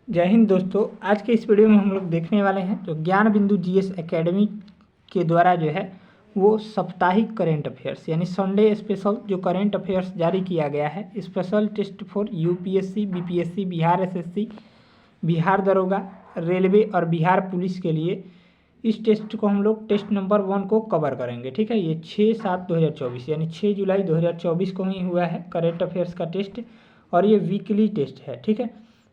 जय हिंद दोस्तों। आज के इस वीडियो में हम लोग देखने वाले हैं जो ज्ञान बिंदु जीएस एकेडमी के द्वारा जो है वो साप्ताहिक करेंट अफेयर्स यानी संडे स्पेशल जो करेंट अफेयर्स जारी किया गया है। Special test for UPSC, BPSC, Bihar SSC, Bihar दरोगा, रेलवे और बिहार पुलिस के लिए इस टेस्ट को हम लोग टेस्ट नंबर 1 को कवर करेंगे। ठीक है, ये 6/7/2024 यानी 6 जुलाई 2024 को ही हुआ है करेंट अफेयर्स का टेस्ट और ये वीकली टेस्ट है। ठीक है,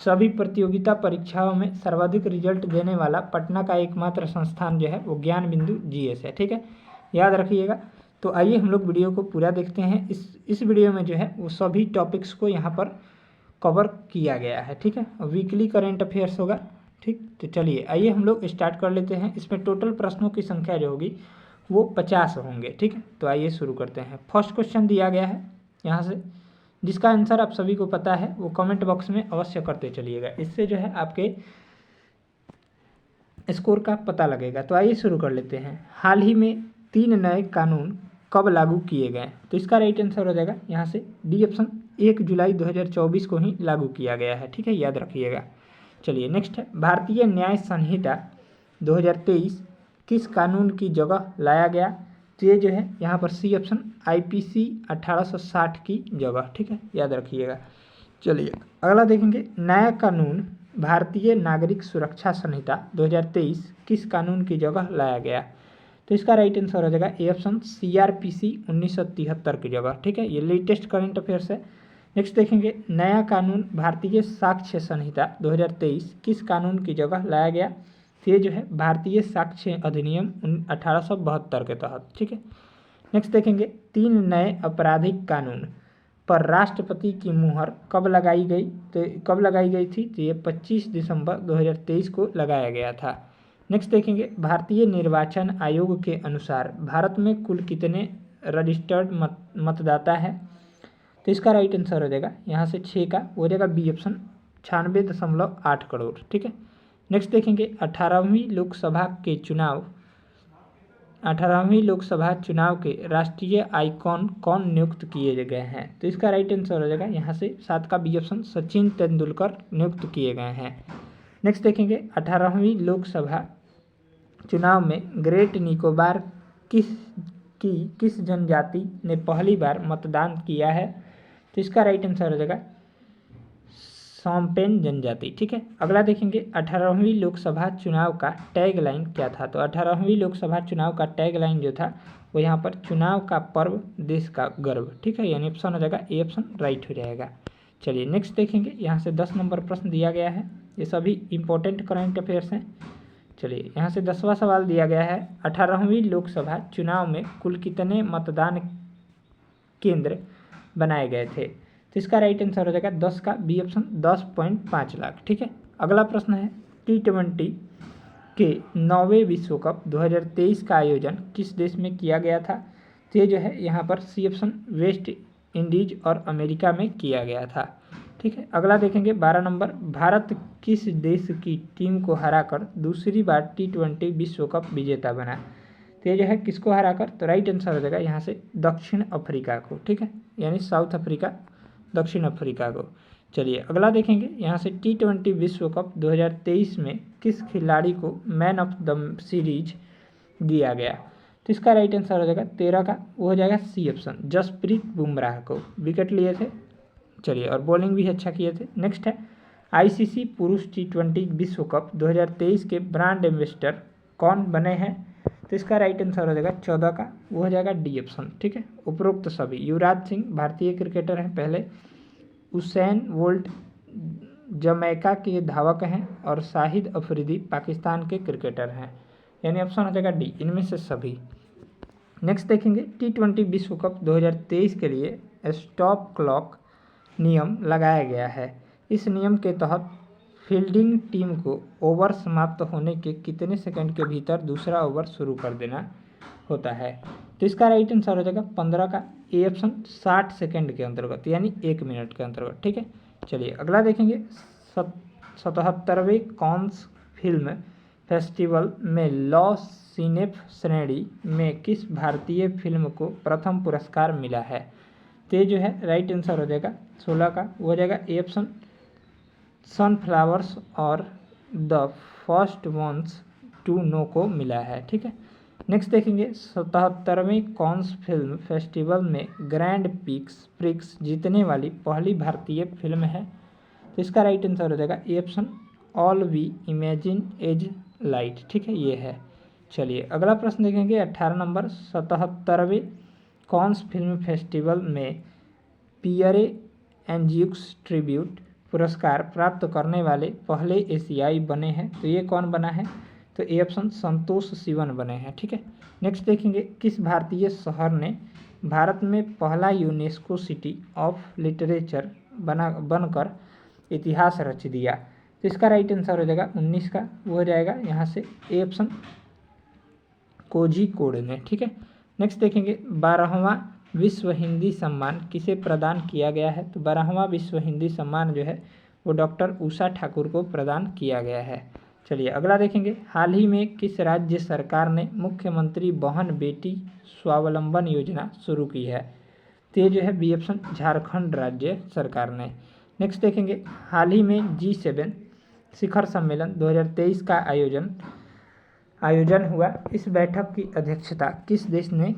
सभी प्रतियोगिता परीक्षाओं में सर्वाधिक रिजल्ट देने वाला पटना का एकमात्र संस्थान जो है वो ज्ञान बिंदु जीएस है। ठीक है, याद रखिएगा। तो आइए हम लोग वीडियो को पूरा देखते हैं। इस वीडियो में जो है वो सभी टॉपिक्स को यहाँ पर कवर किया गया है। ठीक है, वीकली करेंट अफेयर्स होगा। ठीक, तो चलिए आइए हम लोग स्टार्ट कर लेते हैं। इसमें टोटल प्रश्नों की संख्या जो होगी वो 50 होंगे। ठीक है, तो आइए शुरू करते हैं। फर्स्ट क्वेश्चन दिया गया है यहाँ से, जिसका आंसर आप सभी को पता है वो कमेंट बॉक्स में अवश्य करते चलिएगा। इससे जो है आपके स्कोर का पता लगेगा। तो आइए शुरू कर लेते हैं। हाल ही में 3 नए कानून कब लागू किए गए? तो इसका राइट आंसर हो जाएगा यहाँ से डी ऑप्शन, 1 जुलाई 2024 को ही लागू किया गया है। ठीक है, याद रखिएगा। चलिए नेक्स्ट है, भारतीय न्याय संहिता 2023 किस कानून की जगह लाया गया? तो ये जो है यहाँ पर सी ऑप्शन, आईपीसी 1860 की जगह। ठीक है, याद रखिएगा। चलिए अगला देखेंगे, नया कानून भारतीय नागरिक सुरक्षा संहिता 2023 किस कानून की जगह लाया गया? तो इसका राइट आंसर हो जाएगा ए ऑप्शन, सीआरपीसी 1973 की जगह। ठीक है, ये लेटेस्ट करंट अफेयर्स है। नेक्स्ट देखेंगे, नया कानून भारतीय साक्ष्य संहिता 2023 किस कानून की जगह लाया गया? तो ये जो है भारतीय साक्ष्य अधिनियम 1872 के तहत। ठीक है, नेक्स्ट देखेंगे, 3 नए आपराधिक कानून पर राष्ट्रपति की मुहर कब लगाई गई? तो कब लगाई गई थी? तो ये 25 दिसंबर 2023 को लगाया गया था। नेक्स्ट देखेंगे, भारतीय निर्वाचन आयोग के अनुसार भारत में कुल कितने रजिस्टर्ड मतदाता है? तो इसका राइट आंसर हो जाएगा यहाँ से 6 का हो जाएगा बी ऑप्शन, 96.8 करोड़। ठीक है, नेक्स्ट देखेंगे, 18वीं लोकसभा चुनाव के राष्ट्रीय आइकॉन कौन नियुक्त किए गए हैं? तो इसका राइट आंसर हो जाएगा यहाँ से 7 का बी ऑप्शन, सचिन तेंदुलकर नियुक्त किए गए हैं। नेक्स्ट देखेंगे, 18वीं लोकसभा चुनाव में ग्रेट निकोबार किस जनजाति ने पहली बार मतदान किया है? तो इसका राइट आंसर हो जाएगा सोम्पेन जनजाति। ठीक है, अगला देखेंगे, 18वीं लोकसभा चुनाव का टैग लाइन क्या था? तो 18वीं लोकसभा चुनाव का टैग लाइन जो था वो यहाँ पर चुनाव का पर्व देश का गर्व। ठीक है, यानी ऑप्शन हो जाएगा ए ऑप्शन, राइट हो जाएगा। चलिए नेक्स्ट देखेंगे, यहाँ से 10 नंबर प्रश्न दिया गया है। ये सभी इंपॉर्टेंट करंट अफेयर्स हैं। चलिए यहाँ से 10वां सवाल दिया गया है, 18वीं लोकसभा चुनाव में कुल कितने मतदान केंद्र बनाए गए थे? तो इसका राइट आंसर हो जाएगा 10 का बी ऑप्शन, 10.5 लाख। ठीक है, अगला प्रश्न है, T20 के 9वें विश्व कप 2023 का आयोजन किस देश में किया गया था? तो ये जो है यहाँ पर सी ऑप्शन, वेस्ट इंडीज और अमेरिका में किया गया था। ठीक है, अगला देखेंगे 12 नंबर, भारत किस देश की टीम को हराकर दूसरी बार T20 विश्व कप विजेता बना? तो ये जो है किसको हराकर? तो राइट आंसर हो जाएगा यहाँ से दक्षिण अफ्रीका को। ठीक है, यानी साउथ अफ्रीका दक्षिण अफ्रीका को। चलिए अगला देखेंगे, यहाँ से T20 विश्व कप 2023 में किस खिलाड़ी को मैन ऑफ द सीरीज दिया गया? तो इसका राइट आंसर हो जाएगा 13 का, वो हो जाएगा सी ऑप्शन, जसप्रीत बुमराह को। विकेट लिए थे, चलिए, और बॉलिंग भी अच्छा किए थे। नेक्स्ट है, आईसीसी पुरुष T20 विश्व कप 2023 के ब्रांड एम्बेसडर कौन बने हैं? तो इसका राइट आंसर हो जाएगा 14 का, वो हो जाएगा डी ऑप्शन। ठीक है, उपरोक्त सभी, युवराज सिंह भारतीय क्रिकेटर हैं पहले, उसैन बोल्ट जमैका के धावक हैं और शाहिद अफरीदी पाकिस्तान के क्रिकेटर हैं, यानी ऑप्शन हो जाएगा डी, इनमें से सभी। नेक्स्ट देखेंगे, T20 विश्व कप 2023 के लिए स्टॉप क्लॉक नियम लगाया गया है। इस नियम के तहत फील्डिंग टीम को ओवर समाप्त होने के कितने सेकंड के भीतर दूसरा ओवर शुरू कर देना होता है? तो इसका राइट आंसर हो जाएगा 15 का, ए ऑप्शन, 60 सेकंड के अंतर्गत, यानी 1 मिनट के अंतर्गत। ठीक है, चलिए अगला देखेंगे, 77वें कॉन्स फिल्म फेस्टिवल में लॉस सिनेफ श्रेणी में किस भारतीय फिल्म को प्रथम पुरस्कार मिला है? तो ये जो है राइट आंसर हो जाएगा 16 का, वो हो जाएगा ए ऑप्शन, सनफ्लावर्स और the first ones to know को मिला है। ठीक है, नेक्स्ट देखेंगे 77वें कॉन्स फिल्म फेस्टिवल में ग्रैंड प्रिक्स जीतने वाली पहली भारतीय फिल्म है। तो इसका राइट आंसर हो जाएगा A option, all we imagine as light. ठीक है, ये है। चलिए अगला प्रश्न देखेंगे 18 नंबर, 77वें कॉन्स फिल्म फेस्टिवल में पियरे एंजियुक्स ट्रिब्यूट पुरस्कार प्राप्त करने वाले पहले एशियाई बने हैं। तो ये कौन बना है? तो ए ऑप्शन संतोष सिवन बने हैं। ठीक है, नेक्स्ट देखेंगे किस भारतीय शहर ने भारत में पहला यूनेस्को सिटी ऑफ लिटरेचर बनकर इतिहास रच दिया। तो इसका राइट आंसर हो जाएगा 19 का, वो हो जाएगा यहाँ से ए ऑप्शन कोझिकोड में। ठीक है, नेक्स्ट देखेंगे 12वां विश्व हिंदी सम्मान किसे प्रदान किया गया है? तो 12वां विश्व हिंदी सम्मान जो है वो डॉक्टर उषा ठाकुर को प्रदान किया गया है। चलिए अगला देखेंगे हाल ही में किस राज्य सरकार ने मुख्यमंत्री बहन बेटी स्वावलंबन योजना शुरू की है? तो ये जो है बी ऑप्शन झारखंड राज्य सरकार ने। नेक्स्ट देखेंगे हाल ही में G7 शिखर सम्मेलन 2023 का आयोजन हुआ। इस बैठक की अध्यक्षता किस देश ने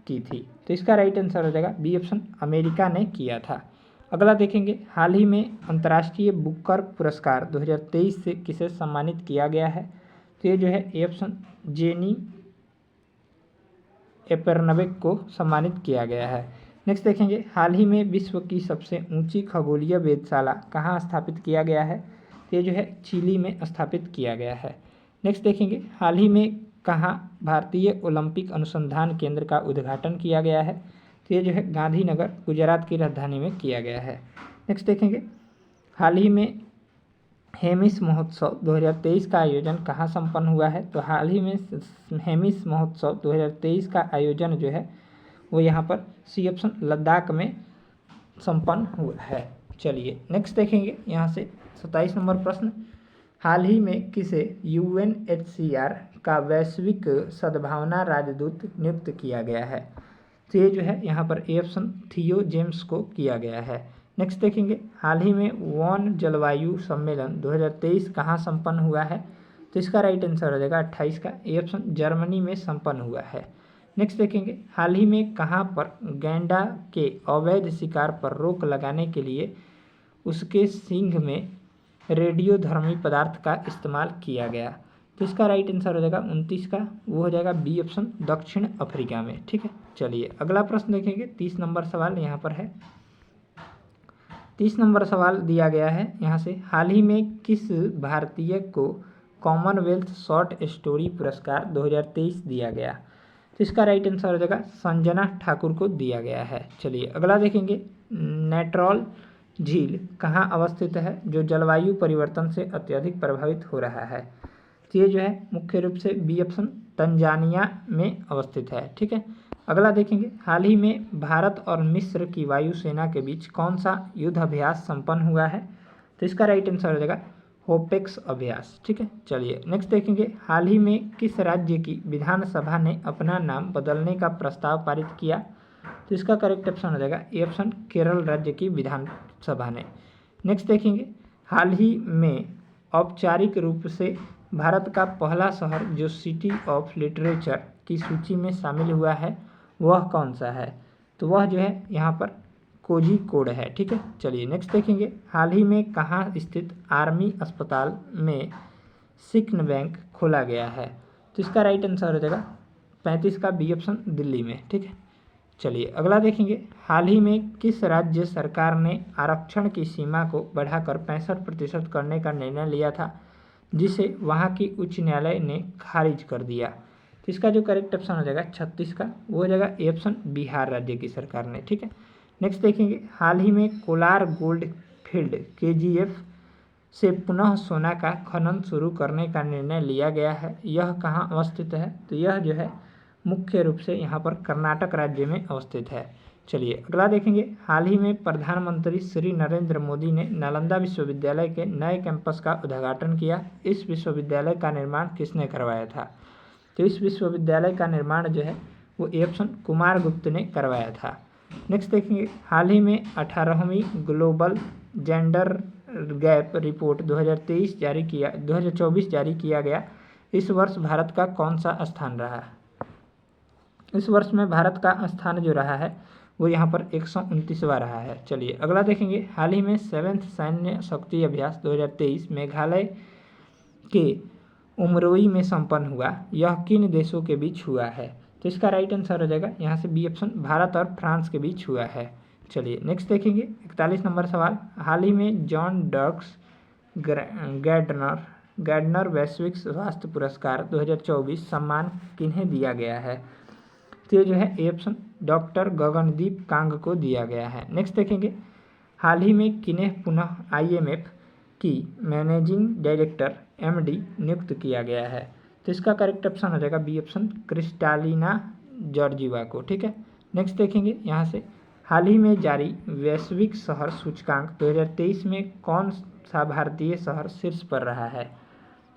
की थी? तो इसका राइट आंसर हो जाएगा बी ऑप्शन अमेरिका ने किया था। अगला देखेंगे हाल ही में अंतर्राष्ट्रीय बुकर पुरस्कार 2023 से किसे सम्मानित किया गया है? तो ये जो है ए ऑप्शन जेनी एपेरनबेक को सम्मानित किया गया है। नेक्स्ट देखेंगे हाल ही में विश्व की सबसे ऊंची खगोलीय वेधशाला कहाँ स्थापित किया गया है? तो ये जो है चिली में स्थापित किया गया है। नेक्स्ट देखेंगे हाल ही में कहाँ भारतीय ओलंपिक अनुसंधान केंद्र का उद्घाटन किया गया है? तो ये जो है गांधीनगर गुजरात की राजधानी में किया गया है। नेक्स्ट देखेंगे हाल ही में हेमिस महोत्सव 2023 का आयोजन कहाँ संपन्न हुआ है? तो हाल ही में हेमिस महोत्सव 2023 का आयोजन जो है वो यहाँ पर सी ऑप्शन लद्दाख में संपन्न हुआ है। चलिए नेक्स्ट देखेंगे यहाँ से 27 नंबर प्रश्न, हाल ही में किसे UNHCR का वैश्विक सद्भावना राजदूत नियुक्त किया गया है? तो ये जो है यहाँ पर ए ऑप्शन थियो जेम्स को किया गया है। नेक्स्ट देखेंगे हाल ही में वन जलवायु सम्मेलन 2023 कहाँ संपन्न हुआ है? तो इसका राइट आंसर हो जाएगा 28 का, ए ऑप्शन जर्मनी में संपन्न हुआ है। नेक्स्ट देखेंगे हाल ही में कहाँ पर गैंडा के अवैध शिकार पर रोक लगाने के लिए उसके सींग में रेडियोधर्मी पदार्थ का इस्तेमाल किया गया? तो इसका राइट आंसर हो जाएगा 29 का, वो हो जाएगा बी ऑप्शन दक्षिण अफ्रीका में। ठीक है, चलिए अगला प्रश्न देखेंगे 30 नंबर सवाल यहाँ पर है। 30 नंबर सवाल दिया गया है यहाँ से, हाल ही में किस भारतीय को कॉमनवेल्थ शॉर्ट स्टोरी पुरस्कार 2023 दिया गया? तो इसका राइट आंसर हो जाएगा संजना ठाकुर को दिया गया है। चलिए अगला देखेंगे नेट्रॉल झील कहाँ अवस्थित है जो जलवायु परिवर्तन से अत्यधिक प्रभावित हो रहा है? तो ये जो है मुख्य रूप से बी ऑप्शन तंजानिया में अवस्थित है। ठीक है, अगला देखेंगे हाल ही में भारत और मिस्र की वायुसेना के बीच कौन सा युद्ध अभ्यास संपन्न हुआ है? तो इसका राइट आंसर हो जाएगा होपेक्स अभ्यास। ठीक है, चलिए नेक्स्ट देखेंगे हाल ही में किस राज्य की विधानसभा ने अपना नाम बदलने का प्रस्ताव पारित किया? तो इसका करेक्ट ऑप्शन हो जाएगा ए ऑप्शन केरल राज्य की विधानसभा ने। नेक्स्ट देखेंगे हाल ही में औपचारिक रूप से भारत का पहला शहर जो सिटी ऑफ लिटरेचर की सूची में शामिल हुआ है वह कौन सा है? तो वह जो है यहाँ पर कोझिकोड है। ठीक है, चलिए नेक्स्ट देखेंगे हाल ही में कहाँ स्थित आर्मी अस्पताल में सिग्न बैंक खोला गया है? तो इसका राइट आंसर हो जाएगा 35 का, बी ऑप्शन दिल्ली में। ठीक है, चलिए अगला देखेंगे हाल ही में किस राज्य सरकार ने आरक्षण की सीमा को बढ़ाकर 65% करने का निर्णय लिया था जिसे वहाँ की उच्च न्यायालय ने खारिज कर दिया? तो इसका जो करेक्ट ऑप्शन हो जाएगा 36 का, वो हो जाएगा ए ऑप्शन बिहार राज्य की सरकार ने। ठीक है, नेक्स्ट देखेंगे हाल ही में कोलार गोल्ड फील्ड KGF से पुनः सोना का खनन शुरू करने का निर्णय लिया गया है। यह कहाँ अवस्थित है? तो यह जो है मुख्य रूप से यहाँ पर कर्नाटक राज्य में अवस्थित है। चलिए अगला देखेंगे हाल ही में प्रधानमंत्री श्री नरेंद्र मोदी ने नालंदा विश्वविद्यालय के नए कैंपस का उद्घाटन किया। इस विश्वविद्यालय का निर्माण किसने करवाया था? तो इस विश्वविद्यालय का निर्माण जो है वो ए ऑप्शन कुमार गुप्त ने करवाया था। नेक्स्ट देखेंगे हाल ही में 18वीं ग्लोबल जेंडर गैप रिपोर्ट 2024 जारी किया गया। इस वर्ष भारत का कौन सा स्थान रहा? इस वर्ष में भारत का स्थान जो रहा है वो यहाँ पर 129वां रहा है। चलिए अगला देखेंगे। हाल ही में 7th सैन्य शक्ति अभ्यास 2023 मेघालय के उमरोई में संपन्न हुआ। यह किन देशों के बीच हुआ है? तो इसका राइट आंसर हो जाएगा यहाँ से बी ऑप्शन, भारत और फ्रांस के बीच हुआ है। चलिए नेक्स्ट देखेंगे 41 नंबर सवाल। हाल ही में जॉन डर्क्स गैर्डनर वैश्विक स्वास्थ्य पुरस्कार 2024 सम्मान किन्हें दिया गया है? तो ये जो है A option doctor Gagandeep Kang को दिया गया है। नेक्स्ट देखेंगे। हाल ही में किन्हें पुनः IMF की मैनेजिंग डायरेक्टर MD नियुक्त किया गया है? तो इसका करेक्ट ऑप्शन हो जाएगा बी ऑप्शन क्रिस्टालिना जॉर्जीवा को। ठीक है, नेक्स्ट देखेंगे यहाँ से। हाल ही में जारी वैश्विक शहर सूचकांक 2023 में कौन सा भारतीय शहर शीर्ष पर रहा है?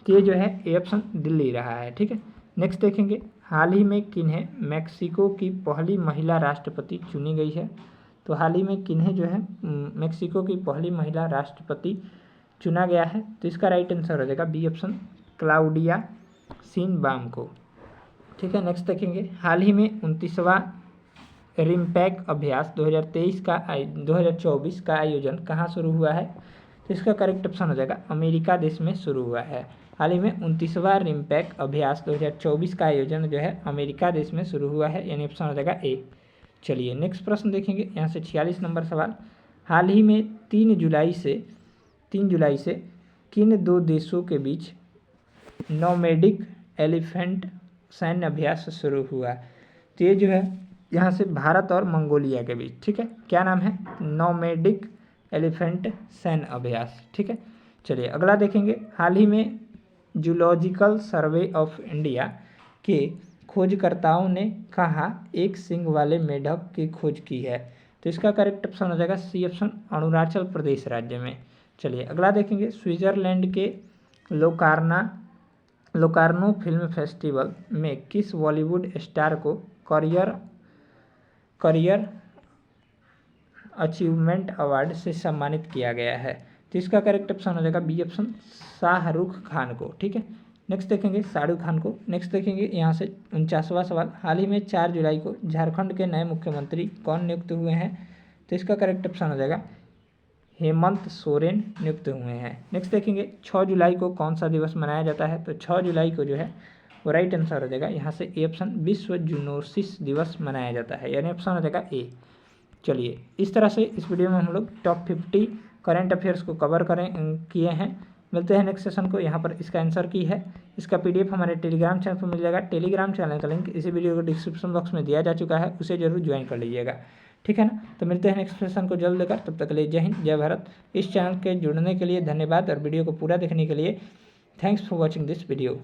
तो ये जो है ए ऑप्शन दिल्ली रहा है। ठीक है, नेक्स्ट देखेंगे। हाल ही में किन्हें मैक्सिको की पहली महिला राष्ट्रपति चुनी गई है? तो हाल ही में किन्हें जो है मैक्सिको की पहली महिला राष्ट्रपति चुना गया है? तो इसका राइट आंसर हो जाएगा बी ऑप्शन क्लाउडिया शिनबाम को। ठीक है, नेक्स्ट देखेंगे। हाल ही में 29वां रिम्पैक अभ्यास 2024 का आयोजन कहाँ शुरू हुआ है? तो इसका करेक्ट ऑप्शन हो जाएगा अमेरिका देश में शुरू हुआ है। हाल ही में 29वां रिम्पैक अभ्यास 2024 का आयोजन जो है अमेरिका देश में शुरू हुआ है, यानी ऑप्शन हो जाएगा ए। चलिए नेक्स्ट प्रश्न देखेंगे यहाँ से 46 नंबर सवाल। हाल ही में 3 जुलाई से किन दो देशों के बीच नोमैडिक एलिफेंट सैन्य अभ्यास शुरू हुआ? तो ये जो है यहाँ से भारत और मंगोलिया के बीच। ठीक है, क्या नाम है? नोमैडिक एलिफेंट सैन्य अभ्यास। ठीक है, चलिए अगला देखेंगे। हाल ही में जूलॉजिकल सर्वे ऑफ इंडिया के खोजकर्ताओं ने कहाँ एक सींग वाले मेढक की खोज की है? तो इसका करेक्ट ऑप्शन हो जाएगा सी ऑप्शन अरुणाचल प्रदेश राज्य में। चलिए अगला देखेंगे। स्विट्जरलैंड के लोकार्नो फिल्म फेस्टिवल में किस बॉलीवुड स्टार को करियर अचीवमेंट अवार्ड से सम्मानित किया गया है? तो इसका करेक्ट ऑप्शन हो जाएगा बी ऑप्शन शाहरुख खान को। ठीक है, नेक्स्ट देखेंगे शाहरुख खान को। नेक्स्ट देखेंगे यहाँ से 49वां सवाल। हाल ही में 4 जुलाई को झारखंड के नए मुख्यमंत्री कौन नियुक्त हुए हैं? तो इसका करेक्ट ऑप्शन हो जाएगा हेमंत सोरेन नियुक्त हुए हैं। नेक्स्ट देखेंगे 6 जुलाई को कौन सा दिवस मनाया जाता है? तो 6 जुलाई को जो है वो राइट आंसर हो जाएगा यहाँ से ए ऑप्शन विश्व जूनोसिस दिवस मनाया जाता है, यानी ऑप्शन हो जाएगा ए। चलिए इस तरह से इस वीडियो में हम लोग टॉप 50 करंट अफेयर्स को कवर किए हैं। मिलते हैं नेक्स्ट सेशन को। यहाँ पर इसका आंसर की है, इसका PDF हमारे टेलीग्राम चैनल पर मिल जाएगा। टेलीग्राम चैनल का लिंक इसी वीडियो को डिस्क्रिप्शन बॉक्स में दिया जा चुका है, उसे जरूर ज्वाइन कर लीजिएगा। ठीक है ना, तो मिलते हैं नेक्स्ट सेशन को जल्द लेकर। तब तक के लिए जय हिंद जय भारत। इस चैनल के जुड़ने के लिए धन्यवाद और वीडियो को पूरा देखने के लिए thanks for watching this video.